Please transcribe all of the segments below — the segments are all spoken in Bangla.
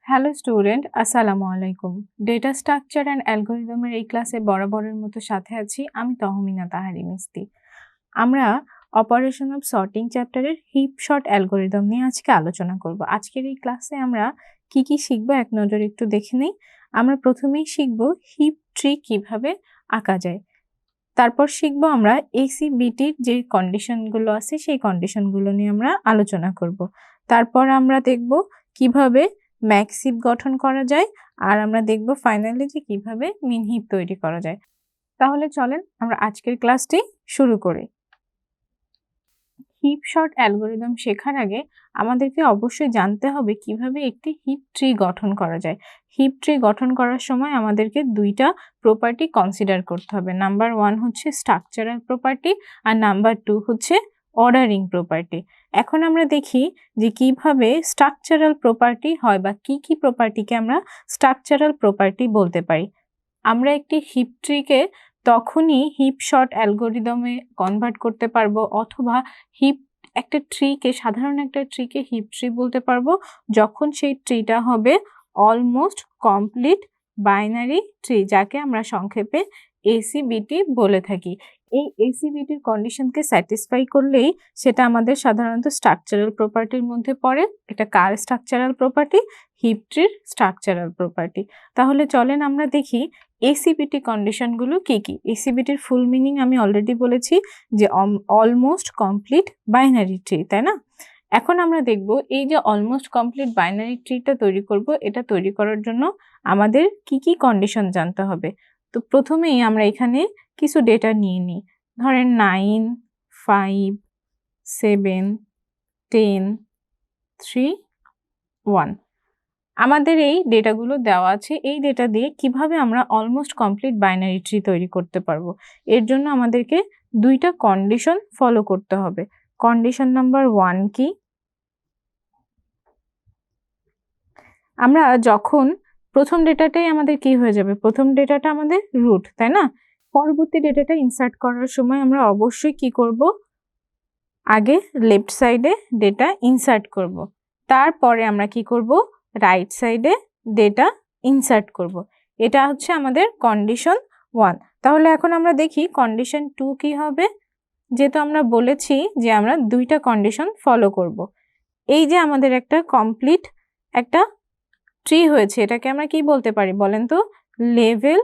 হ্যালো স্টুডেন্ট, আসসালামু আলাইকুম। ডেটা স্ট্রাকচার অ্যান্ড অ্যালগরিদমের এই ক্লাসে বরাবরের মতো সাথে আছি আমি তহমিনা তাহরিম এসটি। আমরা অপারেশন অফ সর্টিং চ্যাপ্টারের হিপ শর্ট অ্যালগরিদম নিয়ে আজকে আলোচনা করব। আজকের এই ক্লাসে আমরা কি শিখবো এক নজরে একটু দেখে নিই। আমরা প্রথমেই শিখব হিপ ট্রি কিভাবে আঁকা যায়, তারপর শিখব আমরা এসিবিটির যে কন্ডিশনগুলো আছে সেই কন্ডিশনগুলো নিয়ে আমরা আলোচনা করব। তারপর আমরা দেখব কিভাবে ম্যাক্স হিপ গঠন করা যায়, আর আমরা দেখব ফাইনালি যে কিভাবে মিন হিপ তৈরি করা যায়। তাহলে চলেন আমরা আজকের ক্লাসটি শুরু করি। হিপ শর্ট অ্যালগরিদম শেখার আগে আমাদেরকে অবশ্যই জানতে হবে কিভাবে একটি হিপ ট্রি গঠন করা যায়। হিপ ট্রি গঠন করার সময় আমাদেরকে দুইটা প্রপার্টি কনসিডার করতে হবে। নাম্বার 1 হচ্ছে স্ট্রাকচারাল প্রপার্টি আর নাম্বার 2 হচ্ছে অর্ডারিং প্রপার্টি। এখন আমরা দেখি যে কিভাবে স্ট্রাকচারাল প্রপার্টি হয় বা কি প্রপার্টিকে আমরা স্ট্রাকচারাল প্রপার্টি বলতে পারি। আমরা একটি হিপ ট্রিকে তখনই হিপ শর্ট অ্যালগরিদমে কনভার্ট করতে পারবো, অথবা সাধারণ একটা ট্রিকে হিপ ট্রি বলতে পারবো যখন সেই ট্রিটা হবে অলমোস্ট কমপ্লিট বাইনারি ট্রি, যাকে আমরা সংক্ষেপে এসিবিটি বলে থাকি। এই এসিবিটির কন্ডিশনকে স্যাটিসফাই করলেই সেটা আমাদের সাধারণত স্ট্রাকচারাল প্রপার্টির মধ্যে পড়ে। এটা কার স্ট্রাকচারাল প্রপার্টি? হিপ ট্রির স্ট্রাকচারাল প্রপার্টি। তাহলে চলেন আমরা দেখি এসিবিটি কন্ডিশনগুলো কি কি। এসিবিটির ফুল মিনিং আমি অলরেডি বলেছি যে অলমোস্ট কমপ্লিট বাইনারি ট্রি, তাই না? এখন আমরা দেখব এই যে অলমোস্ট কমপ্লিট বাইনারি ট্রিটা তৈরি করব, এটা তৈরি করার জন্য আমাদের কি কন্ডিশন জানতে হবে। তো প্রথমেই আমরা এখানে কিছু ডেটা নিয়ে নিই। ধরেন 9, 5, 7, 10, 3, 1 আমাদের এই ডেটাগুলো দেওয়া আছে। এই ডেটা দিয়ে কিভাবে আমরা অলমোস্ট কমপ্লিট বাইনারি ট্রি তৈরি করতে পারবো, এর জন্য আমাদেরকে দুইটা কন্ডিশন ফলো করতে হবে। কন্ডিশন নাম্বার 1 কি? আমরা যখন প্রথম ডেটাটাই আমাদের কি হয়ে যাবে, প্রথম ডেটাটা আমাদের রুট, তাই না? পরবর্তী ডেটাটা ইনসার্ট করার সময় আমরা অবশ্যই কি করব, আগে লেফট সাইডে ডেটা ইনসার্ট করব, তারপরে আমরা কি করব, রাইট সাইডে ডেটা ইনসার্ট করব। এটা হচ্ছে আমাদের কন্ডিশন 1। তাহলে এখন আমরা দেখি কন্ডিশন 2 কি হবে। যেহেতু আমরা বলেছি যে আমরা দুইটা কন্ডিশন ফলো করব। এই যে আমাদের একটা কমপ্লিট একটা ট্রি হয়েছে, এটাকে আমরা কি বলতে পারি বলেন তো? লেভেল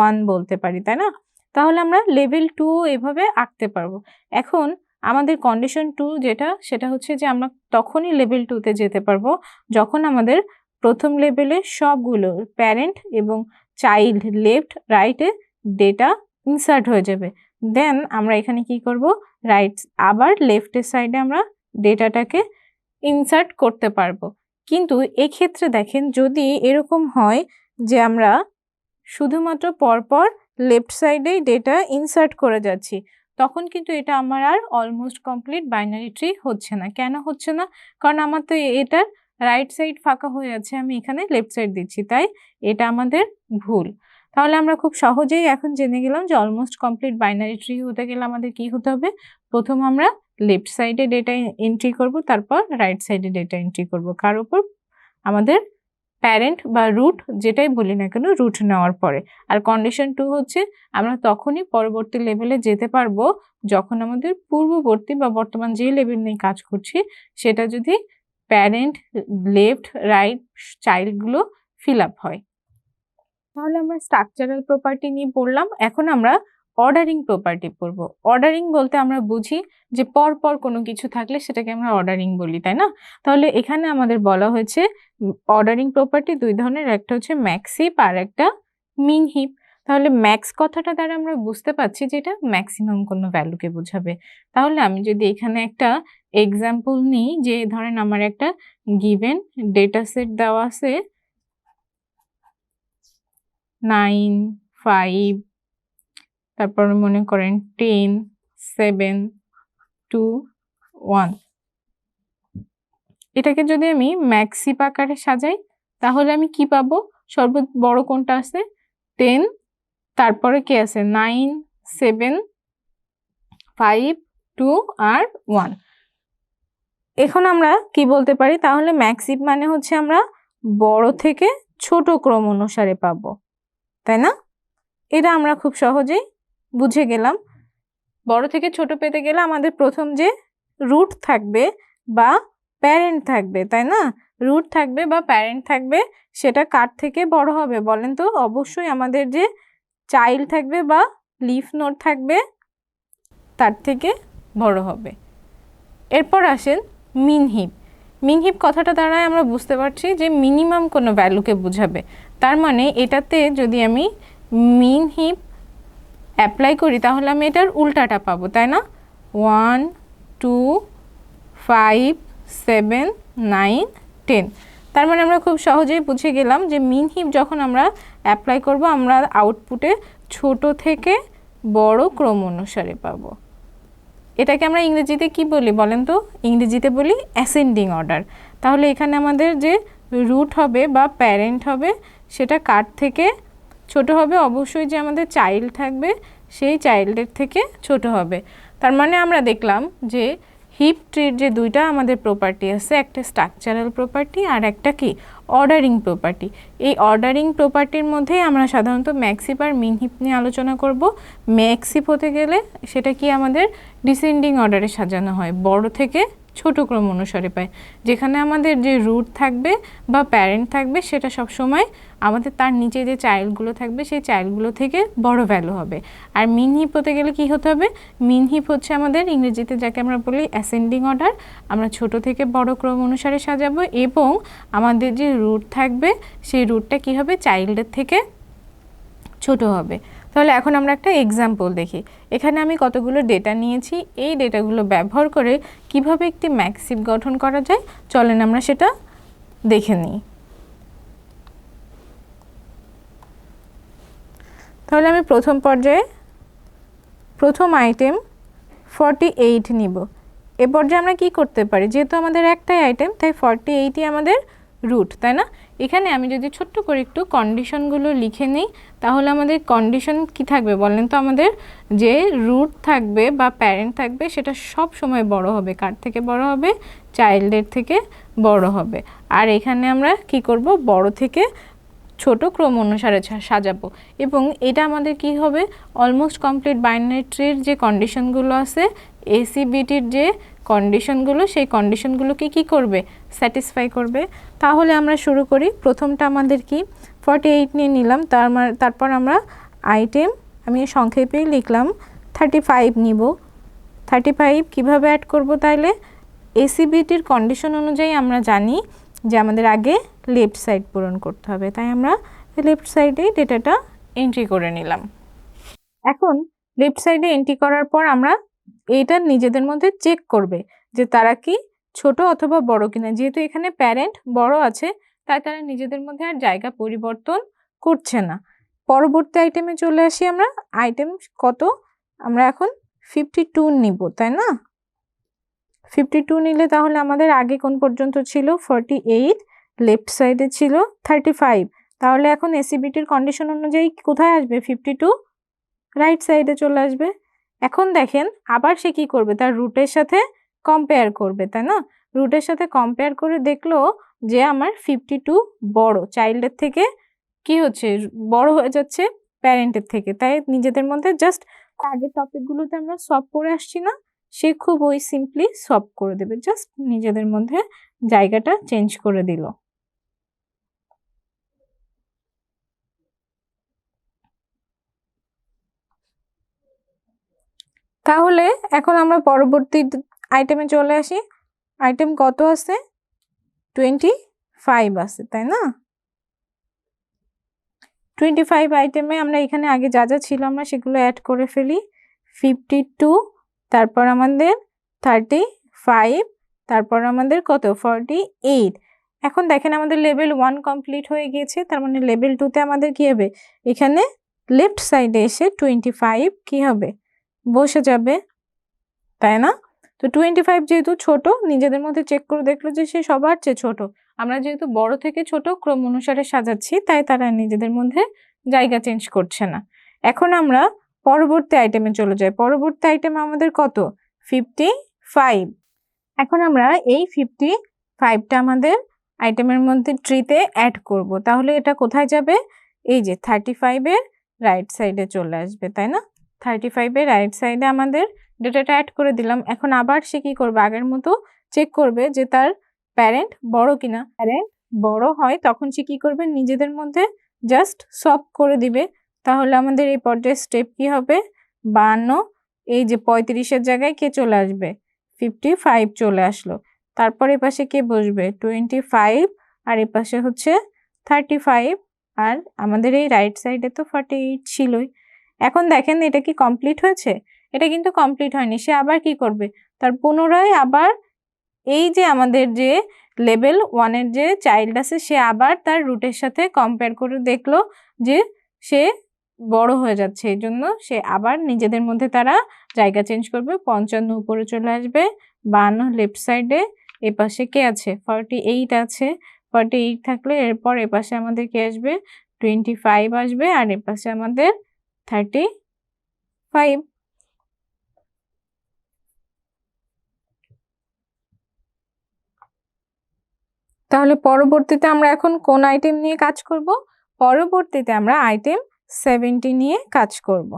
1 বলতে পারি, তাই না? তাহলে আমরা লেভেল 2 এভাবে আঁকতে পারবো। এখন আমাদের কন্ডিশন 2 সেটা হচ্ছে যে আমরা তখনই লেভেল 2তে যেতে পারবো যখন আমাদের প্রথম লেভেলে সবগুলো প্যারেন্ট এবং চাইল্ড লেফট রাইটে ডেটা ইনসার্ট হয়ে যাবে। দেন আমরা এখানে কি করব, আবার লেফটের সাইডে আমরা ডেটাটাকে ইনসার্ট করতে পারবো। কিন্তু এক্ষেত্রে দেখেন, যদি এরকম হয় যে আমরা শুধুমাত্র পরপর লেফট সাইডেই ডেটা ইনসার্ট করে যাচ্ছি, তখন কিন্তু এটা আমার আর অলমোস্ট কমপ্লিট বাইনারি ট্রি হচ্ছে না। কেন হচ্ছে না? কারণ আমার তো এটার রাইট সাইড ফাঁকা হয়ে আছে, আমি এখানে লেফট সাইড দিচ্ছি, তাই এটা আমাদের ভুল। তাহলে আমরা খুব সহজেই এখন জেনে গেলাম যে অলমোস্ট কমপ্লিট বাইনারি ট্রি হতে গেলে আমাদের কি হতে হবে, প্রথম আমরা লেফট সাইডে ডেটা এন্ট্রি করব, তারপর রাইট সাইডে ডেটা এন্ট্রি করব। কার উপর? আমাদের প্যারেন্ট বা রুট যেটাই বলি না কেন, রুট নেওয়ার পরে। আর কন্ডিশন 2 হচ্ছে আমরা তখনই পরবর্তী লেভেলে যেতে পারবো যখন আমাদের পূর্ববর্তী বা বর্তমান যে লেভেল নিয়ে কাজ করছি সেটা যদি প্যারেন্ট, লেফট, রাইট, চাইল্ডগুলো ফিল আপ হয়। তাহলে আমরা স্ট্রাকচারাল প্রপার্টি নিয়ে পড়লাম। এখন আমরা অর্ডারিং প্রপার্টি পড়ব। অর্ডারিং বলতে আমরা বুঝি যে পরপর কোনো কিছু থাকলে সেটাকে আমরা অর্ডারিং বলি, তাই না? তাহলে এখানে আমাদের বলা হয়েছে অর্ডারিং প্রপার্টি দুই ধরনের, একটা হচ্ছে ম্যাক্স হিপ আর একটা মিন হিপ। তাহলে ম্যাক্স কথাটা দ্বারা আমরা বুঝতে পারছি যে এটা ম্যাক্সিমাম কোনো ভ্যালুকে বোঝাবে। তাহলে আমি যদি এখানে একটা এক্সাম্পল নিই, যে ধরেন আমার একটা গিভেন ডেটা সেট দেওয়া আছে 9, 5, তারপর মনে করেন 10, 7, 2, 1। এটাকে যদি আমি ম্যাক্স হিপ আকারে সাজাই তাহলে আমি কি পাবো? সর্বোচ্চ বড় কোনটা আছে? 10, তারপরে কি আছে? 9, 7, 5, 2 আর 1। এখন আমরা কি বলতে পারি? তাহলে ম্যাক্স হিপ মানে হচ্ছে আমরা বড় থেকে ছোট ক্রম অনুসারে পাবো, তাই না? এটা আমরা খুব সহজেই বুঝে গেলাম। বড় থেকে ছোট পেতে গেলে আমাদের প্রথম যে রুট থাকবে বা প্যারেন্ট থাকবে, তাই না? রুট থাকবে বা প্যারেন্ট থাকবে, সেটা কার থেকে বড় হবে বলেন তো? অবশ্যই আমাদের যে চাইল্ড থাকবে বা লিফ নোড থাকবে তার থেকে বড় হবে। এরপর আসেন মিন হিপ। মিন হিপ কথাটা দ্বারাই আমরা বুঝতে পারছি যে মিনিমাম কোনো ভ্যালুকে বোঝাবে। তার মানে এটাতে যদি আমি মিন হিপ অ্যাপ্লাই করি তাহলে আমি এটার উল্টাটা পাবো, তাই না? 1 2 5 7 9 10। তার মানে আমরা খুব সহজেই বুঝে গেলাম যে মিন হিপ যখন আমরা অ্যাপ্লাই করব আমরা আউটপুটে ছোট থেকে বড় ক্রম অনুসারে পাবো। এটাকে আমরা ইংরেজিতে কি বলি বলেন তো? ইংরেজিতে বলি অ্যাসেন্ডিং অর্ডার। তাহলে এখানে আমাদের যে রুট হবে বা প্যারেন্ট হবে সেটা কার থেকে ছোট হবে? অবশ্যই যে আমাদের চাইল্ড থাকবে সেই চাইল্ডের থেকে ছোট হবে। তার মানে আমরা দেখলাম যে হিপ ট্রির যে দুইটা আমাদের প্রপার্টি আছে, একটা স্ট্রাকচারাল প্রপার্টি আর একটা কি অর্ডারিং প্রপার্টি। এই অর্ডারিং প্রপার্টির মধ্যেই আমরা সাধারণত ম্যাক্স হিপ আর মিন হিপ নিয়ে আলোচনা করব। ম্যাক্স হিপ হতে গেলে সেটা কি আমাদের ডিসেন্ডিং অর্ডারে সাজানো হয়, বড় থেকে ছোট ক্রম অনুসারে পায়, যেখানে আমাদের যে রুট থাকবে বা প্যারেন্ট থাকবে সেটা সব সময় আমাদের তার নিচে যে চাইল্ডগুলো থাকবে সেই চাইল্ডগুলো থেকে বড় ভ্যালু হবে। আর মিন হিপ হতে গেলে কি হতে হবে? মিন হিপ হচ্ছে আমাদের ইংরেজিতে যাকে আমরা বলি অ্যাসেন্ডিং অর্ডার। আমরা ছোট থেকে বড় ক্রম অনুসারে সাজাবো এবং আমাদের যে রুট থাকবে সেই রুটটা কি হবে? চাইল্ডের থেকে ছোট হবে। তাহলে এখন আমরা একটা এক্সাম্পল দেখি। এখানে আমি কতগুলো ডেটা নিয়েছি, এই ডেটাগুলো ব্যবহার করে কিভাবে একটি ম্যাক্স হিপ গঠন করা যায় চলেন আমরা সেটা দেখে নিই। তাহলে আমি প্রথম পর্যায়ে প্রথম আইটেম 48 নিব। এ পর্যায়ে আমরা কি করতে পারি? যেহেতু আমাদের একটাই আইটেম তাই 48ই আমাদের রুট, তাই না? এখানে আমি যদি ছোট্ট করে একটু কন্ডিশনগুলো লিখে নিই তাহলে আমাদের কন্ডিশন কি থাকবে বলেন তো? আমাদের যে রুট থাকবে বা প্যারেন্ট থাকবে সেটা সব সময় বড় হবে। কার থেকে বড় হবে? চাইল্ডের থেকে বড় হবে। আর এখানে আমরা কি করব? বড় থেকে ছোট ক্রম অনুসারে সাজাবো এবং এটা আমাদের কি হবে? অলমোস্ট কমপ্লিট বাইনারি ট্রির যে কন্ডিশনগুলো আছে, এসিবিটির যে কন্ডিশনগুলো, সেই কন্ডিশনগুলোকে কি করবে? স্যাটিসফাই করবে। তাহলে আমরা শুরু করি। প্রথমটা আমাদের কি 48 নিয়ে নিলাম, তারপর আমরা আইটেম আমি সংক্ষেপেই লিখলাম 35 নিব। 35 কিভাবে অ্যাড করব? তাইলে এসিবিটির কন্ডিশন অনুযায়ী আমরা জানি যে আমাদের আগে লেফট সাইড পূরণ করতে হবে, তাই আমরা লেফট সাইডে ডেটাটা এন্ট্রি করে নিলাম। এখন লেফট সাইডে এন্ট্রি করার পর আমরা এইটা নিজেদের মধ্যে চেক করবে যে তারা কি ছোট অথবা বড় কিনা। যেহেতু এখানে প্যারেন্ট বড় আছে তাই তারা নিজেদের মধ্যে আর জায়গা পরিবর্তন করছে না। পরবর্তী আইটেমে চলে আসি আমরা। আইটেম কত? আমরা এখন 52 নিব, তাই না? 52 নিলে তাহলে আমাদের আগে কোন পর্যন্ত ছিল? 48, লেফট সাইডে ছিল 35। তাহলে এখন এসিবিটির কন্ডিশন অনুযায়ী কোথায় আসবে? 52 রাইট সাইডে চলে আসবে। এখন দেখেন আবার সে কি করবে? তার রুটের সাথে কম্পেয়ার করবে, তাই না? রুটের সাথে কম্পেয়ার করে দেখলো যে আমার 52 বড়, চাইল্ডের থেকে কি হচ্ছে? বড় হয়ে যাচ্ছে প্যারেন্টের থেকে। তাই নিজেদের মধ্যে জাস্ট আগের টপিকগুলোতে আমরা সলভ করে আসছি না, সে খুব ওই সিম্পলি সলভ করে দেবে, জাস্ট নিজেদের মধ্যে জায়গাটা চেঞ্জ করে দিল। তাহলে এখন আমরা পরবর্তী আইটেমে চলে আসি। আইটেম কত আছে? 25 আছে, তাই না? 25 আইটেমে আমরা এখানে আগে যা যা ছিল আমরা সেগুলো অ্যাড করে ফেলি। 52, তারপর আমাদের 35, তারপর আমাদের কত? 48। এখন দেখেন আমাদের লেভেল 1 কমপ্লিট হয়ে গিয়েছে। তার মানে লেভেল 2তে আমাদের কি হবে? এখানে লেফট সাইডে এসে 25 কি হবে? বসে যাবে, তাই না? তো 25 যেহেতু ছোট, নিজেদের মধ্যে চেক করে দেখলো যে সে সবার চেয়ে ছোট। আমরা যেহেতু বড় থেকে ছোট ক্রম অনুসারে সাজাচ্ছি তাই তারা নিজেদের মধ্যে জায়গা চেঞ্জ করছে না। এখন আমরা পরবর্তী আইটেমে চলে যাই। পরবর্তী আইটেম আমাদের কত? 55। এখন আমরা এই 55টা আমাদের আইটেমের মধ্যে ট্রিতে অ্যাড করব, তাহলে এটা কোথায় যাবে? এই যে 35 এর রাইট সাইডে চলে আসবে, তাই না? 35 এর রাইট সাইডে আমাদের ডেটাটা অ্যাড করে দিলাম। এখন আবার সে কি করবে? আগের মতো চেক করবে যে তার প্যারেন্ট বড় কিনা। প্যারেন্ট বড় হয় তখন সে কি করবে? নিজেদের মধ্যে জাস্ট সলভ করে দিবে। তাহলে আমাদের এই পর্যায়ে স্টেপ কি হবে? 52, এই যে 35 এর জায়গায় কে চলে আসবে? 55 চলে আসলো। তারপর এ পাশে কে বসবে? 25, আর এ পাশে হচ্ছে 35, আর আমাদের এই রাইট সাইডে তো 48 ছিলই। এখন দেখেন এটা কি কমপ্লিট হয়েছে? এটা কিন্তু কমপ্লিট হয়নি। সে আবার কি করবে? তার পুনরায় আবার এই যে আমাদের যে লেভেল 1 এর যে চাইল্ড আছে সে আবার তার রুটের সাথে কম্পেয়ার করে দেখলো যে সে বড় হয়ে যাচ্ছে, এই জন্য সে আবার নিজেদের মধ্যে তারা জায়গা চেঞ্জ করবে। 55 উপরে চলে আসবে, 52 লেফট সাইডে, এ পাশে কে আছে? 48 আছে। 48 থাকলে এরপর এ পাশে আমাদের কে আসবে? 25 আসবে, আর এ পাশে আমাদের 35। তাহলে পরবর্তীতে আমরা এখন কোন আইটেম নিয়ে কাজ করব? পরবর্তীতে আমরা আইটেম 70 নিয়ে কাজ করব।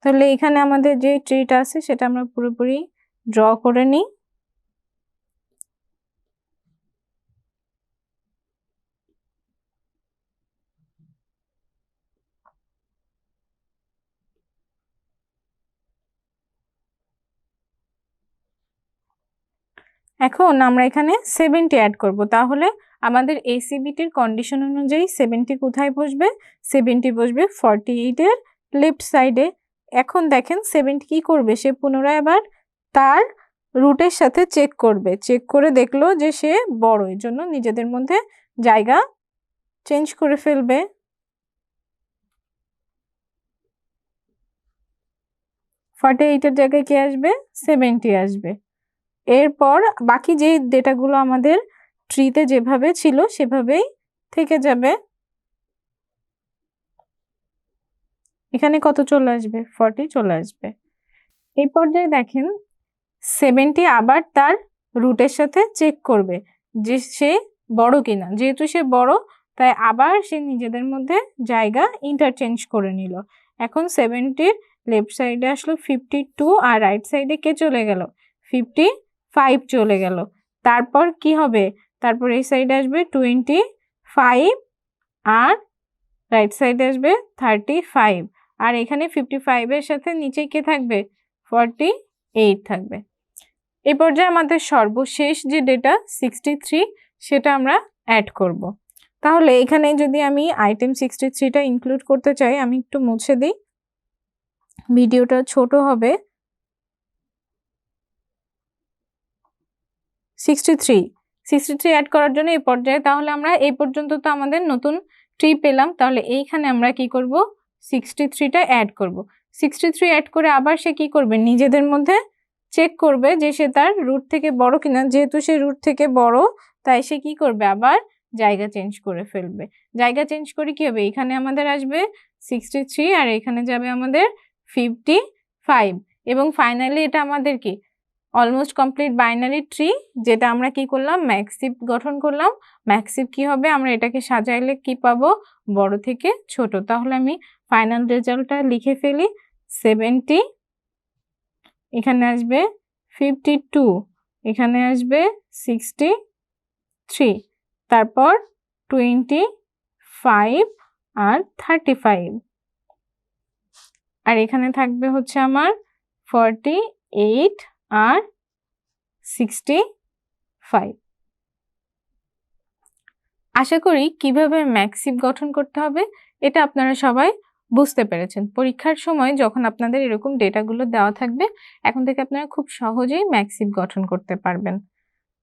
তাহলে এখানে আমাদের যে ট্রিটা আছে সেটা আমরা পুরোপুরি ড্র করে নিই। এখন আমরা এখানে 70 অ্যাড করব, তাহলে আমাদের ACBটির কন্ডিশন অনুযায়ী 70 কোথায় বসবে? 70 বসবে 48 এর লেফট সাইডে। এখন দেখেন 70 কি করবে? সে পুনরায় আবার তার রুটের সাথে চেক করবে, চেক করে দেখলো যে সে বড়, এর জন্য নিজেদের মধ্যে জায়গা চেঞ্জ করে ফেলবে। 48 এর জায়গায় কি আসবে? 70 আসবে। এরপর বাকি যে ডেটাগুলো আমাদের ট্রিতে যেভাবে ছিল সেভাবেই থেকে যাবে। এখানে কত চলে আসবে? 40 চলে আসবে। এই পর্যায়ে দেখেন 70 আবার তার রুটের সাথে চেক করবে যে সে বড় কিনা। যেহেতু সে বড় তাই আবার সে নিজেদের মধ্যে জায়গা ইন্টারচেঞ্জ করে নিল। এখন 70-র লেফট সাইডে আসলো 52, আর রাইট সাইডে কে চলে গেল? 55 চলে গেল। তারপর কি হবে? তারপর এই সাইডে আসবে 25, আর রাইট সাইডে আসবে 35, আর এখানে 55 এর সাথে নিচে কে থাকবে? 48 থাকবে। এই পর্যায়ে আমাদের সর্বশেষ যে ডেটা 63 সেটা আমরা অ্যাড করব। তাহলে এখানে যদি আমি আইটেম 63টা ইনক্লুড করতে চাই, আমি একটু মুছে দিই, ভিডিওটা ছোট হবে। 63 অ্যাড করার জন্য এই পর্যায়ে, তাহলে আমরা এই পর্যন্ত তো আমাদের নতুন ট্রি পেলাম, তাহলে এইখানে আমরা কি করব? 63টা অ্যাড করব। 63 অ্যাড করে আবার সে কি করবে? নিজেদের মধ্যে চেক করবে যে সে তার রুট থেকে বড় কিনা। যেহেতু সে রুট থেকে বড় তাই সে কি করবে? আবার জায়গা চেঞ্জ করে ফেলবে। জায়গা চেঞ্জ করে কি হবে? এখানে আমাদের আসবে 63, আর এখানে যাবে আমাদের 55, এবং ফাইনালি এটা আমাদের কি অলমোস্ট কমপ্লিট বাইনারি ট্রি, যেটা আমরা কি করলাম? ম্যাক্সিভ গঠন করলাম। ম্যাক্সিভ কি হবে? আমরা এটাকে সাজাইলে কি পাবো? বড় থেকে ছোট। তাহলে আমি ফাইনাল রেজাল্টটা লিখে ফেলি। 70, এখানে আসবে 52, এখানে আসবে 63, তারপর 25 আর 35, আর এখানে থাকবে হচ্ছে আমার 48 আর 65। আশা করি কিভাবে ম্যাক্সিভ গঠন করতে হবে এটা আপনারা সবাই বুঝতে পেরেছেন। পরীক্ষার সময় যখন আপনাদের এরকম ডেটাগুলো দেওয়া থাকবে, এখন থেকে আপনারা খুব সহজেই ম্যাক্সিভ গঠন করতে পারবেন।